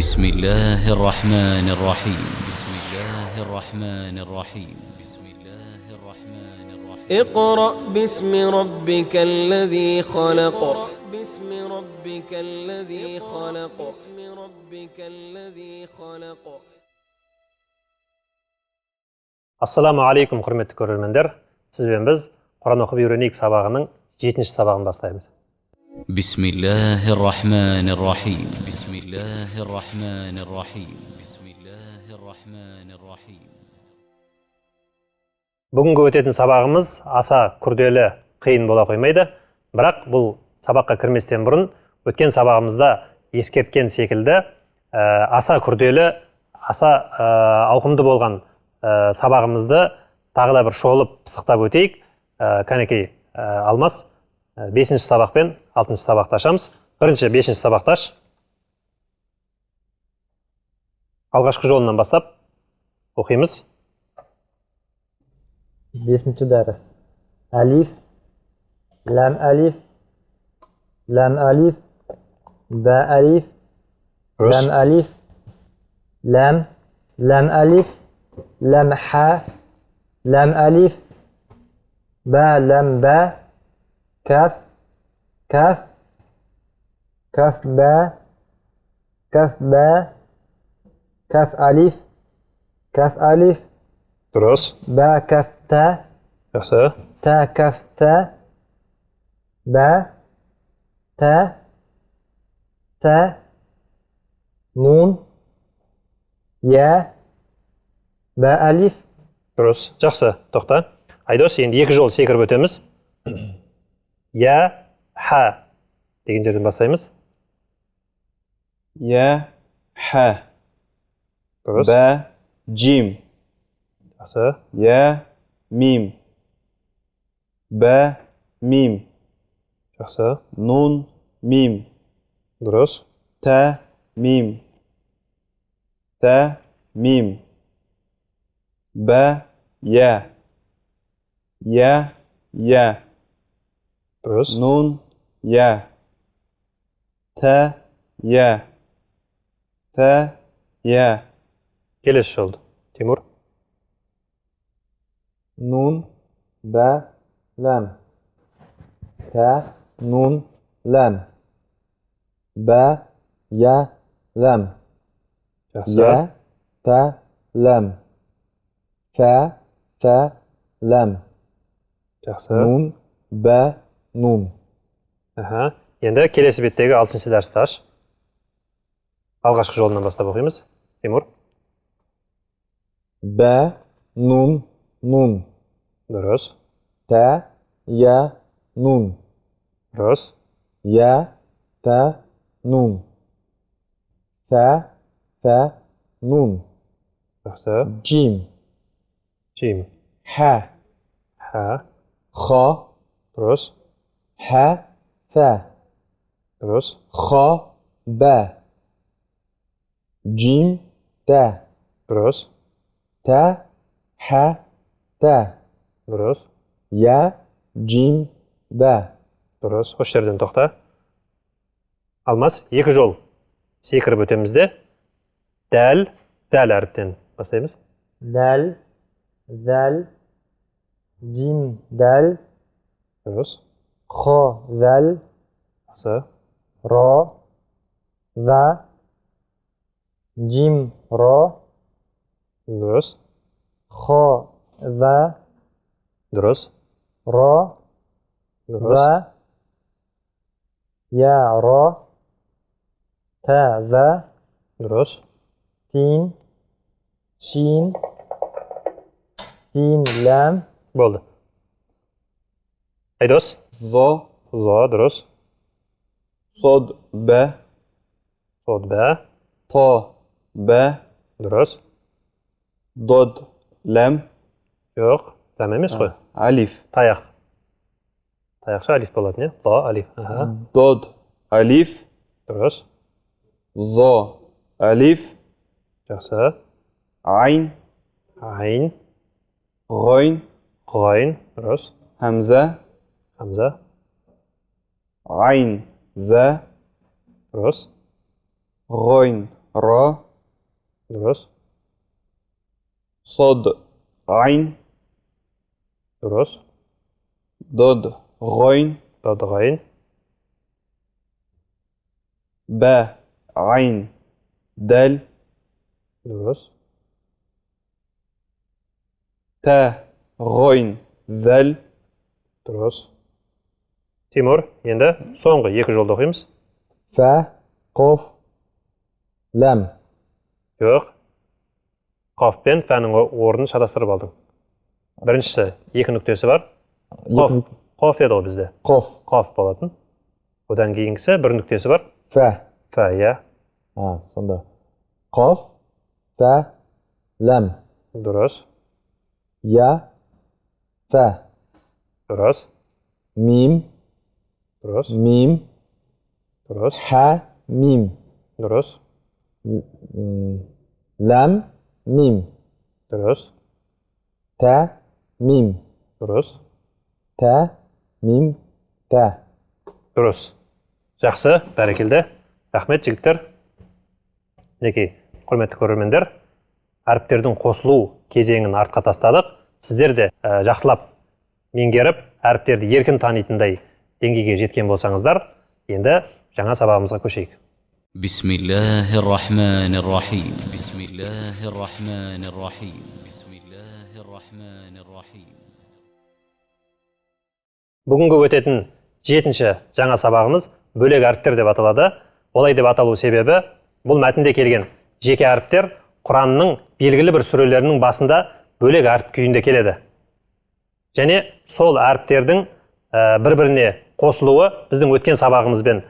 بسم الله الرحمن الرحيم. بسم الله الرحمن الرحيم. بسم الله الرحمن الرحيم. اقرأ باسم ربك الذي خلق. باسم ربك الذي خلق. باسم ربك الذي خلق. Ассаламу алейкум, құрметті көрермендер. Сізбен біз Құран оқып үйренейік сабағының 7-ші сабағын бастаймыз. بسم الله الرحمن الرحيم. بسم الله الرحمن الرحيم. بسم الله الرحمن الرحيم. Бүгінгі өтетін сабағымыз аса күрделі, қиын бола қоймайды. Бірақ бұл сабаққа кірместен бұрын өткен сабағымызда ескерткен секілді аса күрделі, аса ауқымды болған сабағымызды тағы да бір шолып пысықтап өтейік. Кәнекей Алмас 5-ші сабақ пен 6-ші сабақты ашамыз. Бірінші 5-ші сабақты аш. Алғашқы жолынан бастап оқимыз. 5-ші дәріс. Алиф, лам алиф, лам алиф, ба алиф, лам алиф, лам алиф, لم ح لم ألف با لم با كف كف كف با كف با كف ألف كف ألف Dürüst. با كف تا Yaxşı. تا كف تا با تا تا نون يا Бә әлиф. Дұрыс. Жақсы, тоқта. Айдос, енді екі жол секіріп өтеміз. Я, ха деген жерден бастаймыз. Я, ха. Дұрыс. Бә, джим. Жақсы. Я, мим. Бә, мим. Жақсы. Нун, мим. Дұрыс. Та, мим. Та, мим. Бә, я. Я, я. Дұрыс. Нун, я. Та, я. Та, я. Келесі жолды. Тимур. Нун, бә, ләм. Та, нун, ләм. Бә, я, ләм. Жақсы. Я, та, ләм. Фә, фә, ләм. Жақсы. Нун, бә, нун. Аха. Енді келесі беттегі 6-шы дәрісті аш. Алғашқы жолынан бастап оқимыз. Тимур. Бә, нун, нун. Дұрыс. Та, я, нун. Дұрыс. Я, та, нун. Фә, фә, нун. Жақсы. Джим. Джим. Ха. Ха. Ха. Дұрыс. Ха, фә. Дұрыс. Ха, бә. Джим, та. Дұрыс. Та, ха, та. Дұрыс. Я, джим, бә. Дұрыс. Осы жерден тоқта. Алмас, екі жол секіріп өтемізде. Дәл, дәл әріптен бастаймыз. Дәл, зәл. Джим, дәл. Дұрыс. Ха, зәл. Жақсы. Ра, за. Джим, ра. Дұрыс. Ха, за. Дұрыс. Ра, Дұрыс. за. Я, ра. Та, за. Дұрыс. Син, шин. Син, ләм. Болды. Айдос. Зо, Зо, дұрыс. сод, бә. Сод, бә. Та, бә. Дұрыс. Дод, ләм. Жоқ, ләм емес қой. Алиф. Таяқ. Таяқша алиф болады, не? Ла, алиф. Аха. Дод, алиф. Дұрыс. Зо, алиф. Жақсы. Айн, Айн. ғойн. Ғойн. Дұрыс. Хамза. Хамза. Айн, за. Дұрыс. Ғойн, را дұрыс, صاد عين дұрыс, ضاد غين дауды ғайын, با عين دال дұрыс, تا غين ذال дұрыс. Тимур, енді соңғы екі жолды оқимыз. فا قاف لام Жоқ. Қаф пен фәнің орнын шатастырып алдың. Біріншісі екі нүктесі бар. Қаф, қаф еді ғой бізде. قاف Қаф болатын. Одан кейінгісі бір нүктесі бар. فا Фә, иә. сонда قاف فا لام Дұрыс, يا فا дұрыс, ميم дұрыс, ميم дұрыс, ح ميم дұрыс, لام ميم дұрыс, تا ميم дұрыс, تا ميم تا дұрыс. Жақсы, бәрекелді. Рахмет, жігіттер. Мінекей, құрметті көрермендер, әріптердің қосылу кезеңін артқа тастадық. Сіздер де жақсылап меңгеріп, әріптерді еркін танитындай деңгейге жеткен болсаңыздар, енді жаңа сабағымызға көшейік. بسم الله الرحمن الرحيم بسم الله الرحمن الرحيم بسم الله الرحمن الرحيم Бүгінгі өтетін жетінші жаңа сабағымыз бөлек әріптер деп аталады. Олай деп аталу себебі, бұл мәтінде келген жеке әріптер Құранның белгілі бір сүрелерінің басында бөлек әріп күйінде келеді. Және сол әріптердің бір-біріне қосылуы біздің өткен сабағымызбен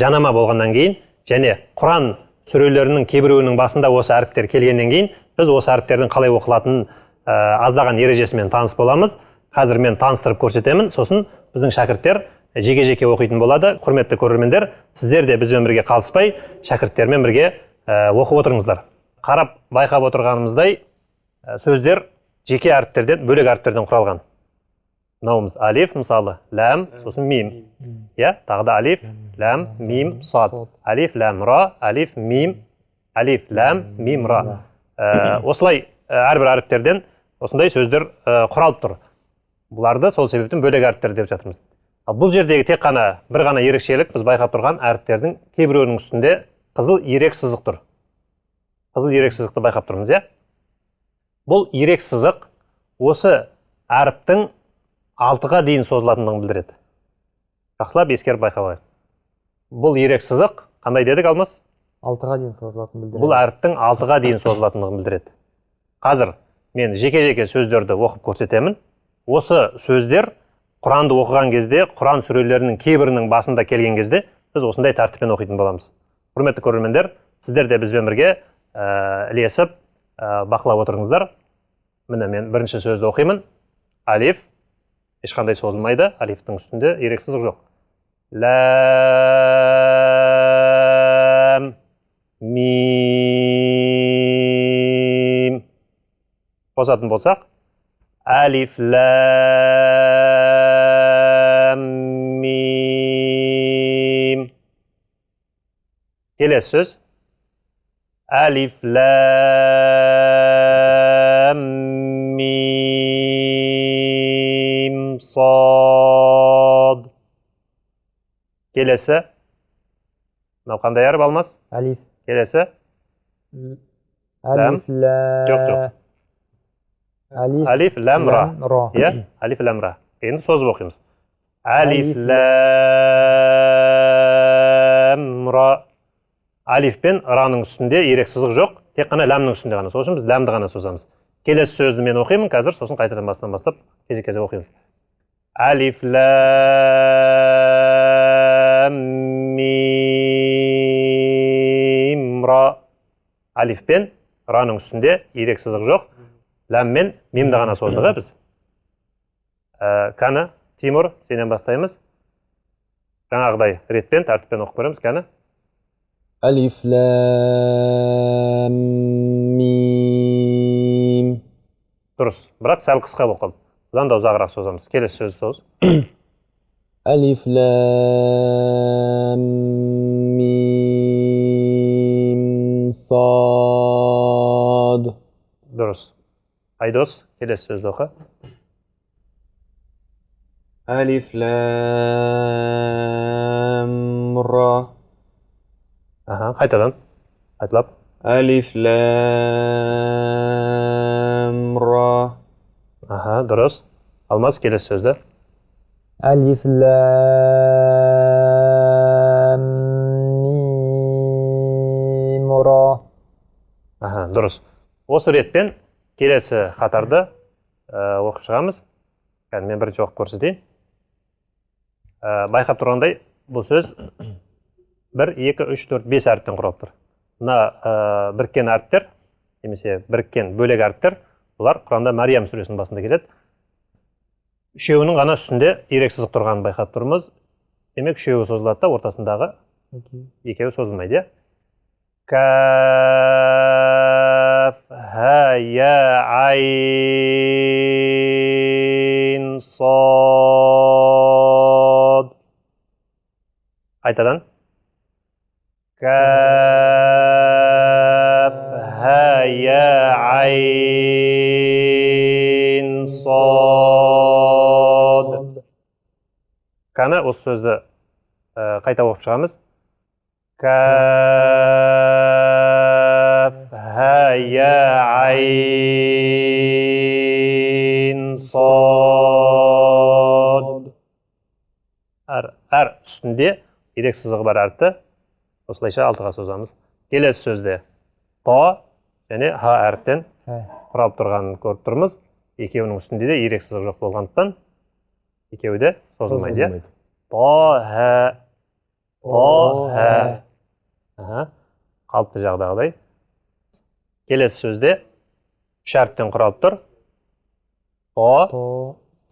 жанама болғаннан кейін, және Құран сүрелерінің кейбіреуінің басында осы әріптер келгеннен кейін, біз осы әріптердің қалай оқылатынын аздаған ережесімен таныс боламыз. Қазір мен таныстырып көрсетемін, сосын біздің шәкірттер жеке-жеке оқитын болады. Құрметті көрермендер, сіздер де бізбен бірге қалыспай, шәкірттермен бірге оқып отырыңыздар. Қарап байқап отырғанымыздай, сөздер жеке әріптерден, бөлек әріптерден құралған. Мынауымыз алиф, мысалы, ләм, сосын мим. Иә, тағы да алиф, ләм, мим, сад. Алиф, ләм, ра, алиф, мим, алиф, ләм, мим, ра. Осылай әрбір әріптерден осындай сөздер құралып тұр. Бұларды сол себептен бөлек әріптер деп жатырмыз. Ал бұл жердегі тек қана бір ғана ерекшелік, біз байқап тұрған әріптердің кейбіреуінің үстінде қызыл ирек сызық тұр. Қызыл ирек сызықты байқап тұрмыз, иә? Бұл ирек сызық осы әріптің 6-ға дейін созылатындығын білдіреді. Жақсылап ескеріп байқап алайық. Бұл ирек сызық қандай дедік, Алмас? 6-ға дейін созылатынын білдіреді. Бұл әріптің 6-ға дейін созылатындығын білдіреді. Қазір мен жеке-жеке сөздерді оқып көрсетемін. Осы сөздер Құранды оқыған кезде, Құран сүрелерінің кейбірінің басында келген кезде, біз осындай тәртіппен оқитын боламыз. Құрметті көрермендер, сіздер де бізбен бірге ілесіп бақылап отырыңыздар. Міне мен бірінші сөзді оқимын. Алиф, ешқандай созылмайды, алифтің үстінде ирек сызық жоқ. Ләм, мим. Қосатын болсақ, алиф, ләм, мим. Келесі сөз. Алиф, ләм, мим, сад. Келесі. Мынау қандай әріп, Алмас? Алиф. Келесі. Алиф, Жоқ. Алиф, ләм, ра. Иә, алиф, ләм, ра. Енді созып оқимыз. Алиф, ләм, ра. Алиф пен раның үстінде ирек сызық жоқ, тек қана ләмнің үстінде ғана. Сол үшін біз ләмді ғана созамыз. Келесі сөзді мен оқимын қазір, сосын қайтадан бастан бастап кезек-кезек оқимыз. Алиф, ләм, мим, ра. Алиф пен раның үстінде ирек сызық жоқ, ләм мен мимді ғана создық біз. Кәні, Тимур, сенен бастаймыз. Жаңағыдай ретпен, тәртіппен оқып көреміз, кәні. ألف لام ميم. Дұрыс, бірақ сәл қысқа болып қалды. Бұдан да ұзағырақ созамыз. Келесі сөз соз. ألف لام ميم صاد Дұрыс. Айдос, келесі сөзді оқы. ألف لام را Қайтадан. Қайталап. ألف لام را Дұрыс. Алмас, келесі сөзді. ألف لام ميم را Дұрыс. Осы ретпен келесі қатарды оқып шығамыз. Мен бірінші оқып көрсетейін. Байқап тұрғандай, бұл сөз 1, 2, 3, 4, 5 әріптен құралып тұр. Мына біріккен әріптер, немесе біріккен бөлек әріптер, бұлар Құранда Мариям сүресінің басында келеді. Үшеуінің ғана үстінде ирек сызық тұрғанын байқап тұрмыз. Демек, үшеуі созылады да, ортасындағы екеуі созылмайды. Каф, ха, я, айн, сод. Қайтадан. Каф, ха, я, айн, сод. Қана осы сөзді қайта оқып шығамыз. Каф, ха, я, айн, сод. Әр үстінде ирек сызығы бар әріпті осылайша алтыға созамыз. Келесі сөзде та және ха әріптен құралып тұрғанын көріп тұрмыз. Екеуінің үстінде де ирек сызығы жоқ болғандықтан екеуі де созылмайды. Та, ха. Қалыпты жағдағыдай. Келесі сөзде үш әріптен құралып тұр. Та,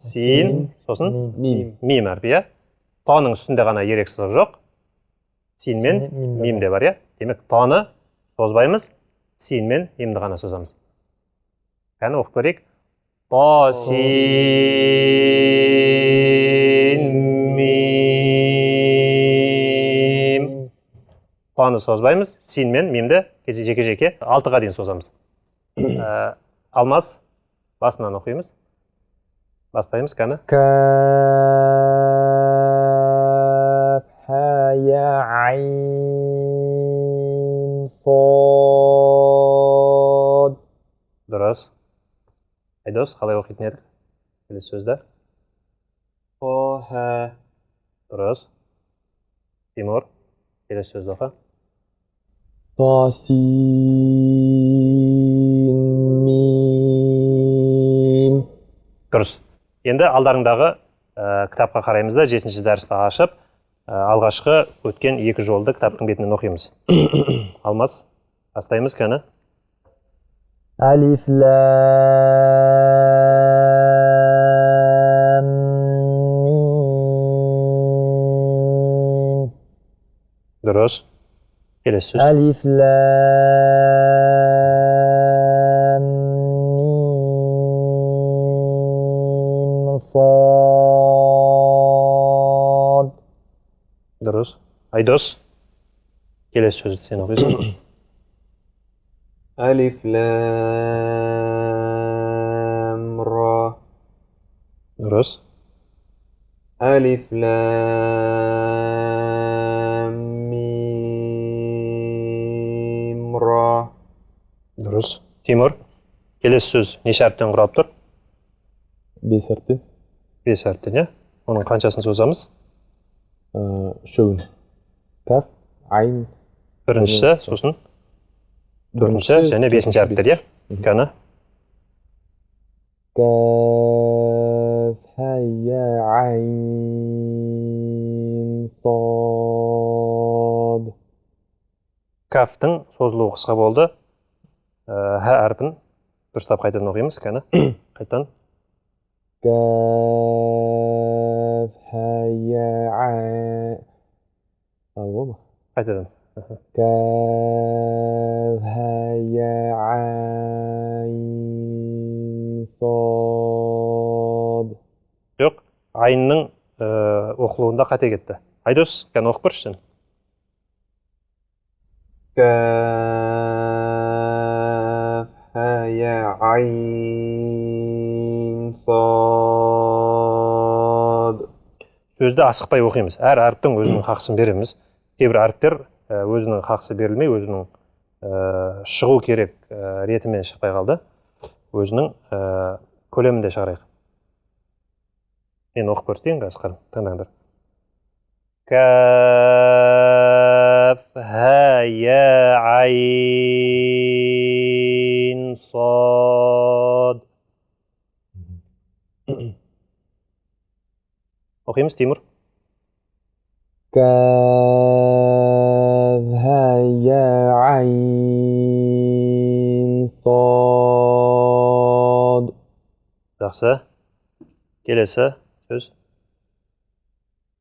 син, сосын мим әрпі. Таның үстінде ғана ирек сызық жоқ. Син мен мим де бар. Демек, таны созбаймыз, син мен мимді ғана созамыз. Кәні оқып көрейік. Та, син, мим. Таны созбаймыз, син мен мимді жеке-жеке 6-ға дейін созамыз. Алмас, басынан оқимыз. Бастаймыз, кәні. كاف ها يا عين صاد Дұрыс. Айдос, қалай оқитын едік? Келесі сөзді. طه Дұрыс. Тимур, келесі сөзді оқы. طاسين ميم Дұрыс. Енді алдарыңдағы кітапқа қараймыз да, 7-ші дәрісті ашып, алғашқы өткен 2 жолды кітаптың бетінен оқимыз. Алмас, бастаймыз кәні. ألف لام ميم Дұрыс. Келесі сөз. ألف لام ميم صاد Дұрыс. Айдос, келесі сөзді сен оқисың. ألف لام را Дұрыс. ألف لام ميم را Дұрыс. Тимур, келесі сөз неше әріптен құрап тұр? 5 әріптен 5 әріптен, е? Оның қаншасын созамыз? үшеуін каф айн Біріншісі, сосын төртінші және 5-ші әріптер, е? Кәні. كاف ها يا عين صاد Кафтың созылуы қысқа болды. Ха әрпін дұрыстап қайтадан оқимыз, кәні. Қайтадан. كاف ها يا عين Қайтадан. كاف ها يا عين صاد Жоқ, айынның оқылуында қате кетті. Айдос, кәні оқып көрші сен. كاف عين صاد. Сөзді асықпай оқимыз. Әр әріптің өзінің хақысын береміз. Кейбір әріптер өзінің хақысы берілмей, өзінің шығу керек ретімен шықпай қалды. Өзінің көлемінде шығарайық. Мен оқып көрсетейін, Асқар, тыңдаңдар. Каф, ха, я, айн, сад. Оқимыз, Тимур. كاف ها يا عين صاد. Жақсы. Келесі сөз.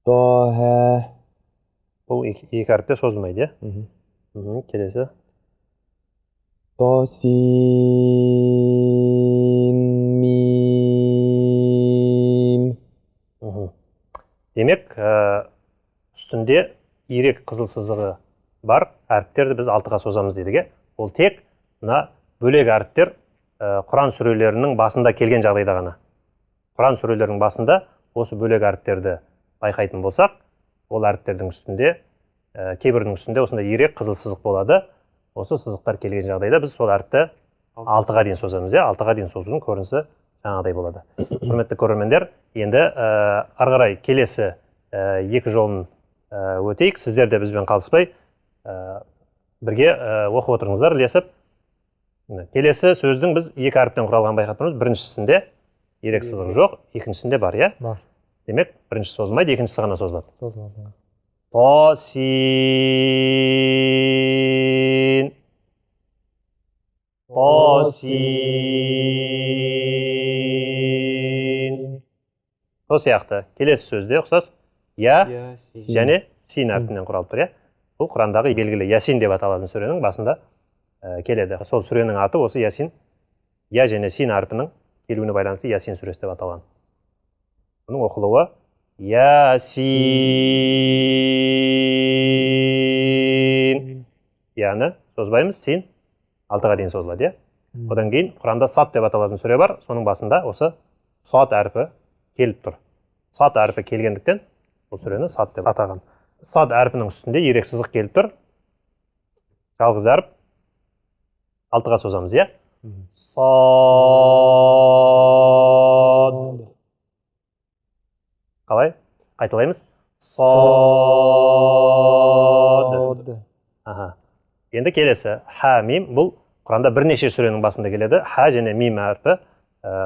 طه. Бұл екі әріпте созылмайды, иә? Келесі. طاسين ميم. Демек, үстінде ирек қызыл сызығы бар әріптерді біз алтыға созамыз дедік. Ол тек мына бөлек әріптер Құран сүрелерінің басында келген жағдайда ғана. Құран сүрелерінің басында осы бөлек әріптерді байқайтын болсақ, ол әріптердің үстінде, кейбірінің үстінде осындай ирек қызыл сызық болады. Осы сызықтар келген жағдайда біз сол әріпті алтыға дейін созамыз. Алтыға дейін созудың көрінісі жаңағыдай болады. Құрметті көрермендер, енді ары қарай келесі екі жолын өтейік. Сіздер де бізбен қалыспай бірге оқып отырыңыздар, ілесіп. Келесі сөздің біз екі әріптен құралған байқап тұрмыз. Біріншісінде ирек сызығы жоқ, екіншісінде бар, иә? Бар. Демек, біріншісі созылмайды, екіншісі ғана созылады. Тосин. Тосин. Сол сияқты. Келесі сөзде ұқсас я және син әрпінен құралып тұр, иә? Бұл Құрандағы белгілі Ясин деп аталатын сүренің басында келеді. Сол сүренің аты осы Ясин. Я және син әрпінің келуіне байланысты Ясин сүресі деп аталған. Бұның оқылуы Ясин. Яны созбаймыз, син алтыға дейін созылады, иә? Одан кейін Құранда сад деп аталатын сүре бар, соның басында осы сад әрпі келіп тұр. Сад әрпі келгендіктен бұл сүрені сад деп атаған. Сад әрпінің үстінде ирек сызық келіп тұр. Жалғыз әріп алтыға созамыз, иә? Сад. Қалай? Қайталаймыз. Сад. Енді келесі ха мим. Бұл Құранда бірнеше сүренің басында келеді. Ха және мим әрпі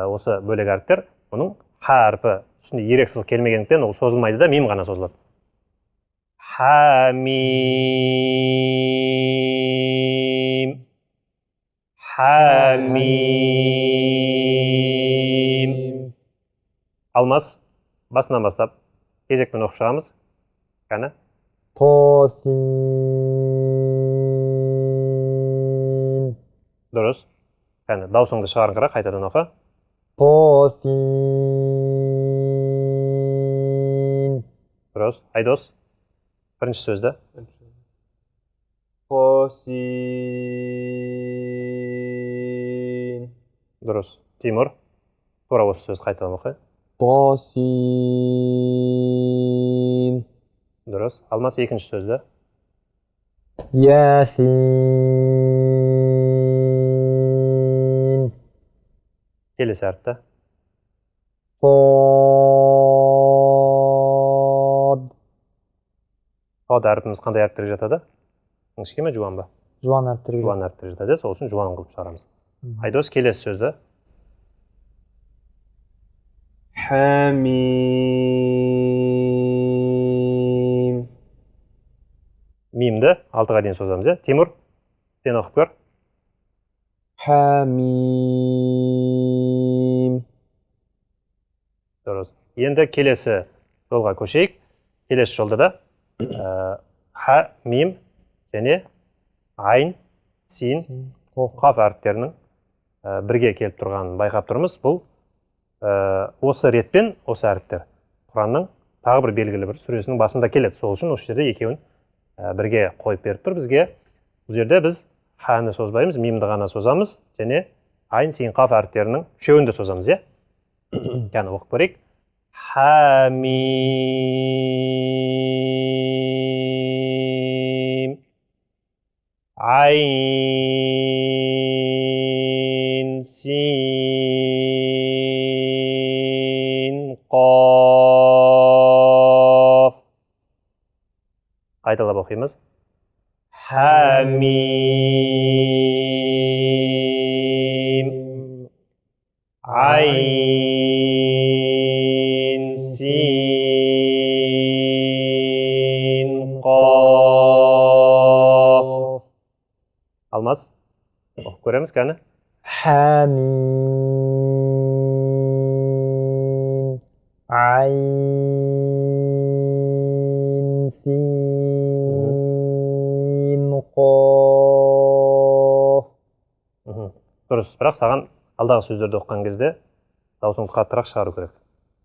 осы бөлек әріптер. Оның ха әрпі үстінде ирек сызық келмегендіктен ол созылмайды да, мим ғана созылады. Ха мим. Ха мим. Алмас, басынан бастап кезекпен оқып шығамыз. Қане? Тосин. Дұрыс. Қане, даусыңды шығарыңқырақ, қайтадан оқы. Тосин. Дұрыс. Айдос, бірінші сөзді. طاسين. Дұрыс. Тимур, тура осы сөз қайтадан оқы. طاسين. Дұрыс. Алмас, екінші сөзді. Ясин. Келесі әріпті. Сад. Сад әріпіміз қандай әріптерге жатады? Жіңішке ме, жуан ба? Жуан әріптерге. Жуан әріптерге жатады, сол үшін жуан қылып шығарамыз. Айдос, келесі сөзді. حميم. Мимді алтыға дейін созамыз, иә? Тимур, сен оқып көр. حميم. Дұрыс. Енді келесі жолға көшейік. Келесі жолда да ха, мим және айн, син, қаф әріптерінің бірге келіп тұрғанын байқап тұрмыз. Бұл осы ретпен осы әріптер Құранның тағы бір белгілі бір сүресінің басында келеді. Сол үшін осы жерде екеуін бірге қойып беріп тұр бізге. Бұл жерде біз ханы созбаймыз, мимді ғана созамыз және айн, син, қаф әріптерінің үшеуін де созамыз, иә? Кәні оқып көрейік. Хамим. Айн, син, қаф. Қайталап оқимыз. Хамим. Айн, син, қаф. Алмас, оқып көреміз кәні. حميم عين سين قاف. Дұрыс, бірақ саған алдағы сөздерді оқыған кезде даусыңды қаттырақ шығару керек.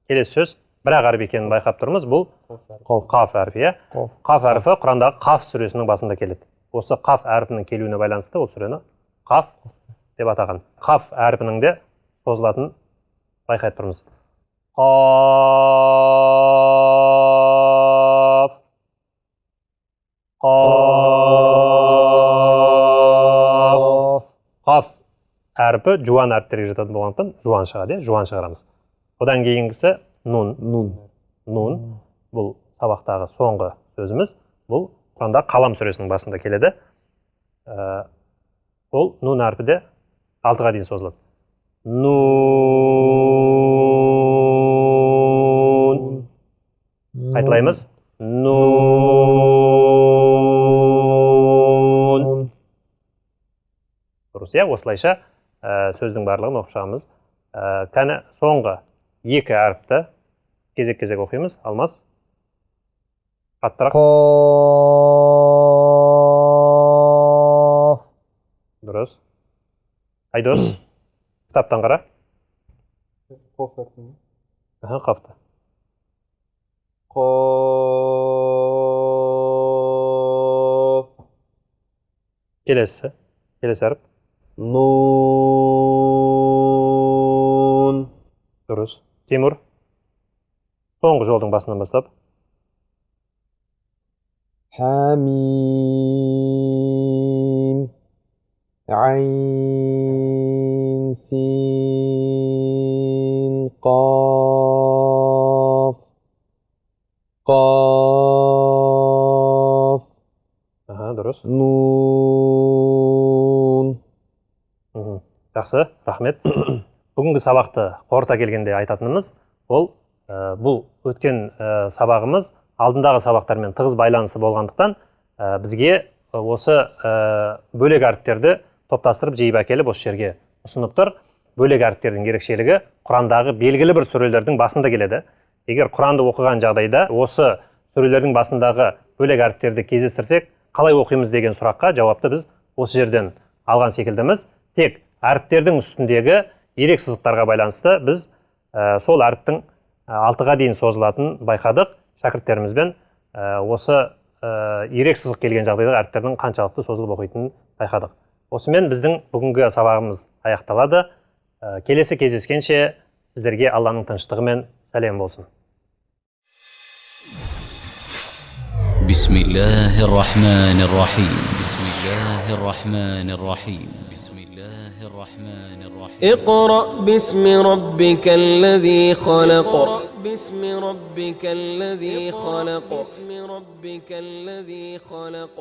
Келесі сөз, бірақ әріп екенін байқап тұрмыз, бұл қаф әрпі, иә? Қаф әрпі Құрандағы Қаф сүресінің басында келеді. Осы Қаф әрпінің келуіне байланысты ол сүрені Қаф деп атаған. Қаф әрпінің де созылатын байқап тұрмыз. Қаф. Қаф. Қаф әрпі жуан әріптерге жататын болғандықтан жуан шығады, жуан шығарамыз. Одан кейінгісі нун. Нун. Бұл сабақтағы соңғы сөзіміз. Бұл Құранда Қалам сүресінің басында келеді. Ол нун әрпі де 6-ға дейін созылады. Нун. Қайталаймыз. Нун. Дұрыс, иә, осылайша сөздің барлығын оқып шығамыз. Кәні соңғы екі әріпті кезек-кезек оқимыз. Алмас. Қаттырақ. قاف. Дұрыс. Айдос, кітаптан қара. Қафты. Қаф. Келесі әріп. Нун. Дұрыс. Тимур. Соңғы жолдың басынан бастап. Хамим. Айн, син, қаф. Қаф. Дұрыс. Нун. Жақсы, рахмет. Бүгінгі сабақты қорыта келгенде айтатынымыз, бұл өткен сабағымыз алдындағы сабақтармен тығыз байланысы болғандықтан бізге осы бөлек әріптерді топтастырып жиып әкеліп осы жерге ұсынып тұр. Бөлек әріптердің ерекшелігі Құрандағы белгілі бір сүрелердің басында келеді. Егер Құранды оқыған жағдайда осы сүрелердің басындағы бөлек әріптерді кездестірсек, қалай оқимыз деген сұраққа жауапты біз осы жерден алған секілдіміз. Тек әріптердің үстіндегі ерек сызықтарға байланысты біз сол әріптің 6-ға дейін созылатын байқадық. Шәкірттерімізбен осы ерек сызық келген жағдайда әріптердің қаншалықты созылып оқитынын байқадық. Осымен біздің бүгінгі сабағымыз аяқталады. Келесі кездескенше сіздерге Алланың тыныштығымен сәлем болсын. بسم الله الرحمن الرحيم بسم الله الرحمن الرحيم بسم الله الرحمن الرحيم اقرأ باسم ربك الذي خلق باسم ربك الذي خلق باسم ربك الذي خلق